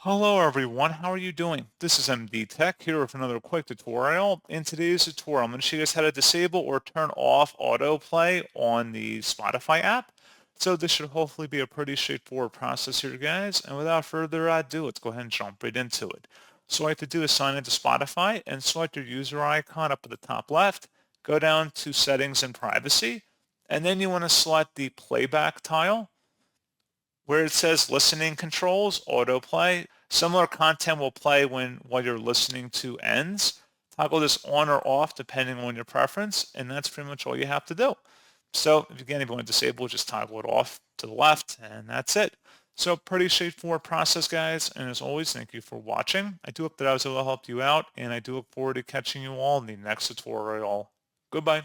Hello everyone, how are you doing? This is MD Tech here with another quick tutorial. In today's tutorial, I'm going to show you guys how to disable or turn off autoplay on the Spotify app. So this should hopefully be a pretty straightforward process here, guys. And without further ado, let's go ahead and jump right into it. So all you have to do is sign into Spotify and select your user icon up at the top left. Go down to Settings and Privacy, and then you want to select the playback tile. Where it says listening controls, autoplay, similar content will play when what you're listening to ends. Toggle this on or off depending on your preference, and that's pretty much all you have to do. So if you want to disable, just toggle it off to the left, and that's it. So pretty straightforward process, guys. And as always, thank you for watching. I do hope that I was able to help you out, and I do look forward to catching you all in the next tutorial. Goodbye.